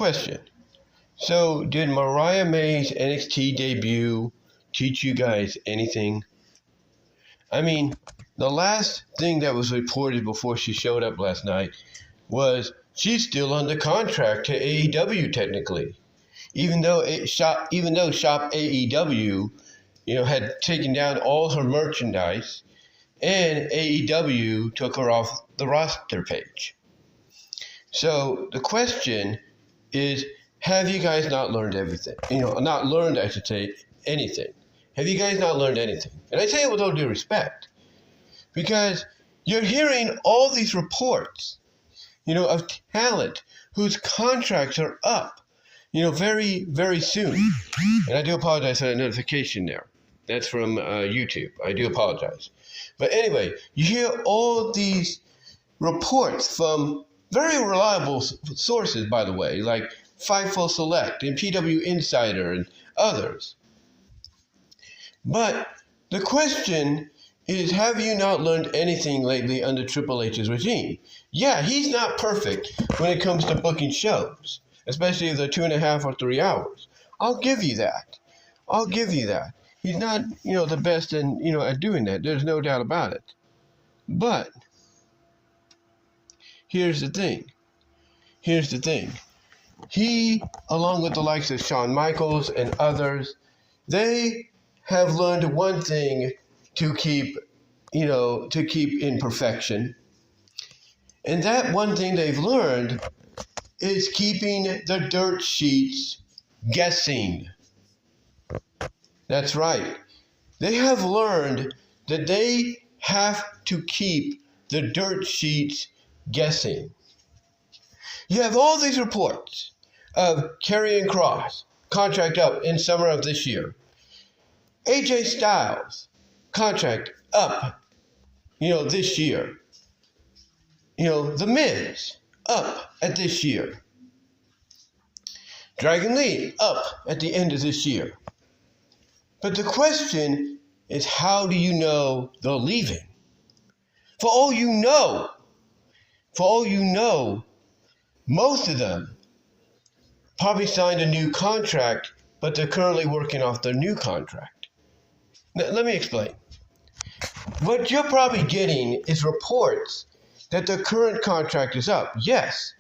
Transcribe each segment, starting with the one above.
question. So, did Mariah May's NXT debut teach you guys anything? I mean, the last thing that was reported before she showed up last night was she's still under contract to AEW technically, even though Shop AEW, had taken down all her merchandise, and AEW took her off the roster page. So the question is, have you guys not learned everything? Not learned, I should say, anything. Have you guys not learned anything? And I say it with all due respect, because you're hearing all these reports, of talent whose contracts are up, very, very soon. And I do apologize for that notification there. That's from YouTube. I do apologize. But anyway, you hear all these reports from very reliable sources, by the way, like Fightful Select and PW Insider and others. But the question is, have you not learned anything lately under Triple H's regime? Yeah, he's not perfect when it comes to booking shows, especially if they're 2.5 or 3 hours. I'll give you that. He's not, the best at doing that. There's no doubt about it. But here's the thing. He, along with the likes of Shawn Michaels and others, they have learned one thing to keep in perfection. And that one thing they've learned is keeping the dirt sheets guessing. That's right. They have learned that they have to keep the dirt sheets guessing. You have all these reports of Karrion Kross, contract up in summer of this year. AJ Styles, contract up, this year. The Miz, up at this year. Dragon Lee, up at the end of this year. But the question is, how do you know they're leaving? For all you know, most of them probably signed a new contract, but they're currently working off their new contract. Now, let me explain. What you're probably getting is reports that their current contract is up. Yes,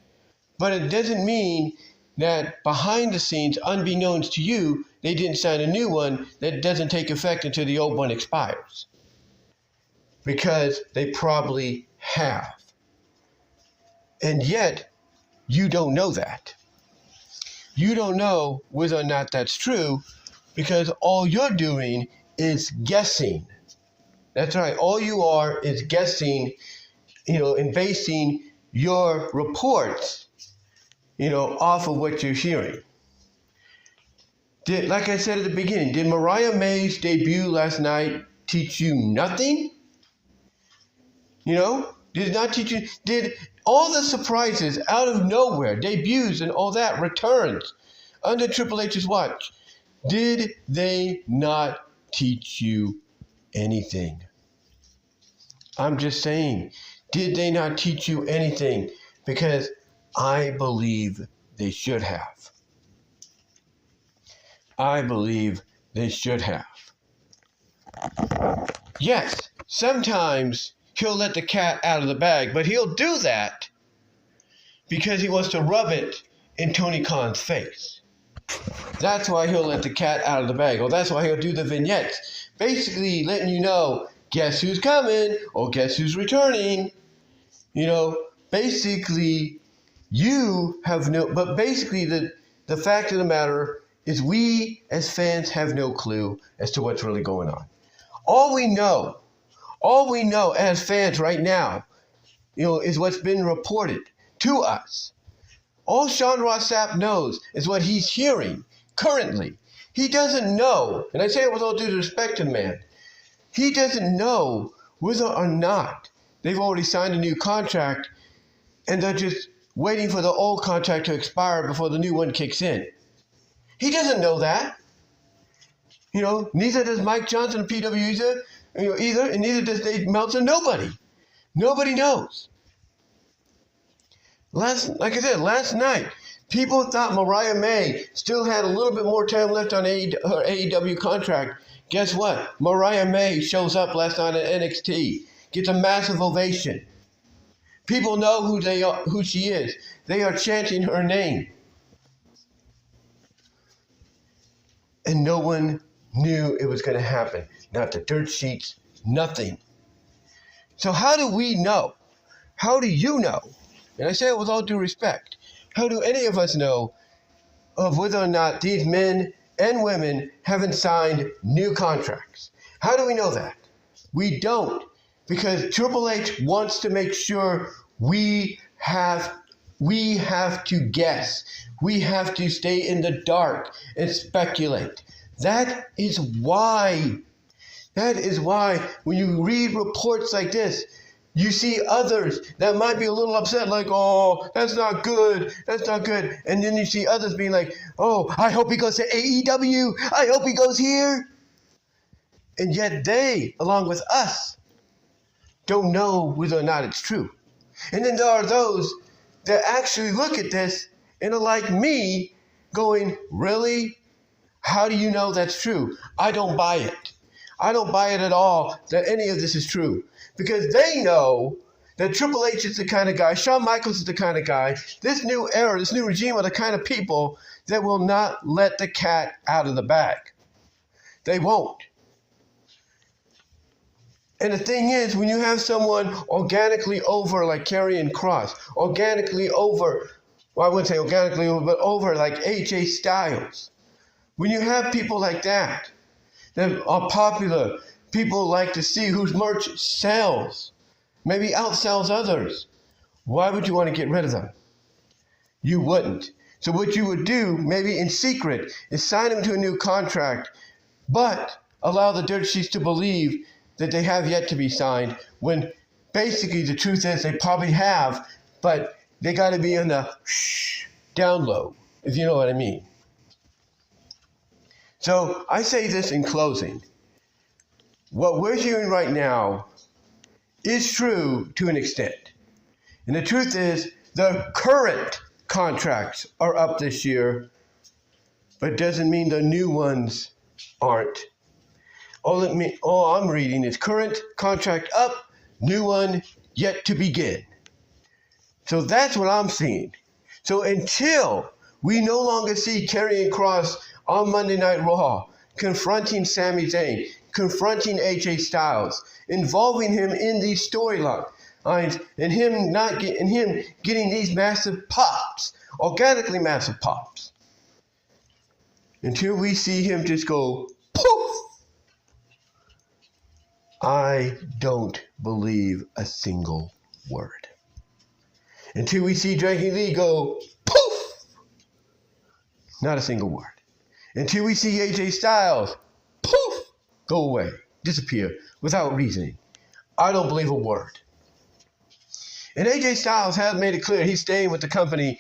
but it doesn't mean that behind the scenes, unbeknownst to you, they didn't sign a new one that doesn't take effect until the old one expires. Because they probably have. And yet, you don't know that. You don't know whether or not that's true, because all you're doing is guessing. That's right. All you are is guessing, and basing your reports, off of what you're hearing. Like I said at the beginning, did Mariah May's debut last night teach you nothing? Did it not teach you? Did all the surprises out of nowhere, debuts and all that, returns under Triple H's watch, did they not teach you anything? I'm just saying, did they not teach you anything? Because I believe they should have. Yes, sometimes he'll let the cat out of the bag, but he'll do that because he wants to rub it in Tony Khan's face. That's why he'll let the cat out of the bag, or that's why he'll do the vignettes, basically letting you know, guess who's coming, or guess who's returning. Basically, the fact of the matter is we as fans have no clue as to what's really going on. All we know as fans right now, is what's been reported to us. All Sean Ross Sapp knows is what he's hearing currently. He doesn't know, and I say it with all due respect to the man, he doesn't know whether or not they've already signed a new contract and they're just waiting for the old contract to expire before the new one kicks in. He doesn't know that. Neither does Mike Johnson and PW either, and neither does Dave Meltzer. Nobody knows. Like I said, last night, People thought Mariah May still had a little bit more time left on her AEW contract. Guess what? Mariah May shows up last night at NXT, gets a massive ovation. People know who she is. They are chanting her name. And no one knew it was going to happen. Not the dirt sheets, nothing. So how do we know? How do you know? And I say it with all due respect. How do any of us know of whether or not these men and women haven't signed new contracts? How do we know that? We don't, because Triple H wants to make sure we have to guess. We have to stay in the dark and speculate. That is why when you read reports like this, you see others that might be a little upset, like, oh, that's not good. And then you see others being like, oh, I hope he goes to AEW. I hope he goes here. And yet they, along with us, don't know whether or not it's true. And then there are those that actually look at this and are like me, going, really? How do you know that's true? I don't buy it. I don't buy it at all that any of this is true. Because they know that Triple H is the kind of guy, Shawn Michaels is the kind of guy, this new era, this new regime are the kind of people that will not let the cat out of the bag. They won't. And the thing is, when you have someone organically over like Karrion Kross, organically over, well, I wouldn't say organically over, but over like AJ Styles, when you have people like that are popular, people like to see whose merch sells, maybe outsells others. Why would you want to get rid of them? You wouldn't. So what you would do, maybe in secret, is sign them to a new contract, but allow the dirt sheets to believe that they have yet to be signed, when basically the truth is they probably have, but they got to be on the down low, if you know what I mean. So I say this in closing. What we're hearing right now is true to an extent. And the truth is, the current contracts are up this year, but it doesn't mean the new ones aren't. All I'm reading is current contract up, new one yet to begin. So that's what I'm seeing. So until we no longer see Karrion Kross on Monday Night Raw confronting Sami Zayn, confronting AJ Styles, involving him in these storylines, and him getting these massive pops, organically massive pops, until we see him just go poof, I don't believe a single word. Until we see Dragon Lee go poof, not a single word. Until we see AJ Styles poof, go away, disappear without reasoning. I don't believe a word. And AJ Styles has made it clear he's staying with the company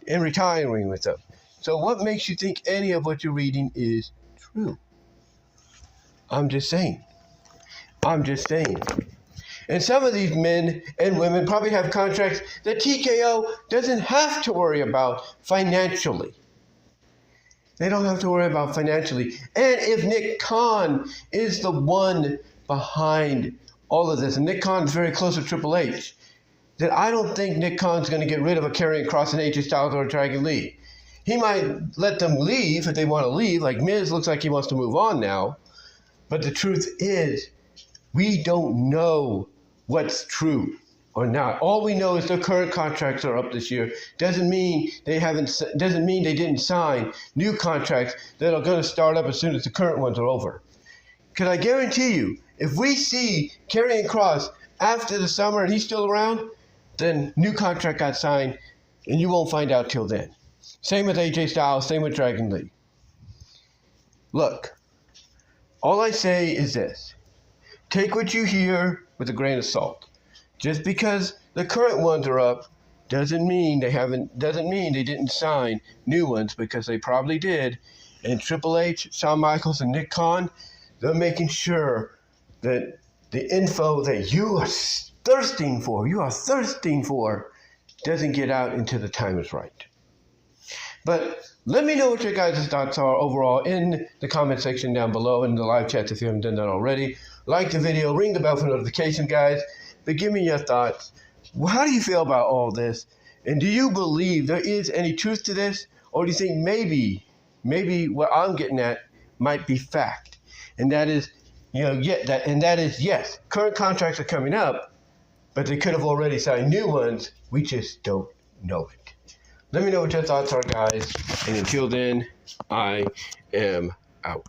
and retiring with them. So what makes you think any of what you're reading is true? I'm just saying. And some of these men and women probably have contracts that TKO doesn't have to worry about financially. They don't have to worry about financially. And if Nick Khan is the one behind all of this, and Nick Khan is very close to Triple H, then I don't think Nick Khan's going to get rid of a Karrion Kross and AJ Styles or a Dragon Lee. He might let them leave if they want to leave, like Miz looks like he wants to move on now. But the truth is, we don't know what's true or not. All we know is their current contracts are up this year. Doesn't mean they didn't sign new contracts that are going to start up as soon as the current ones are over. Because I guarantee you, if we see Karrion Kross after the summer and he's still around, then new contract got signed and you won't find out till then. Same with AJ Styles, same with Dragon Lee. Look, all I say is this. Take what you hear with a grain of salt. Just because the current ones are up doesn't mean they didn't sign new ones, because they probably did. And Triple H, Shawn Michaels, and Nick Khan, they're making sure that the info that you are thirsting for, doesn't get out until the time is right. But let me know what your guys' thoughts are overall in the comment section down below, in the live chat if you haven't done that already. Like the video, ring the bell for notifications, guys. But give me your thoughts. How do you feel about all this? And do you believe there is any truth to this? Or do you think maybe what I'm getting at might be fact? And that is, yes, current contracts are coming up, but they could have already signed new ones. We just don't know it. Let me know what your thoughts are, guys. And until then, I am out.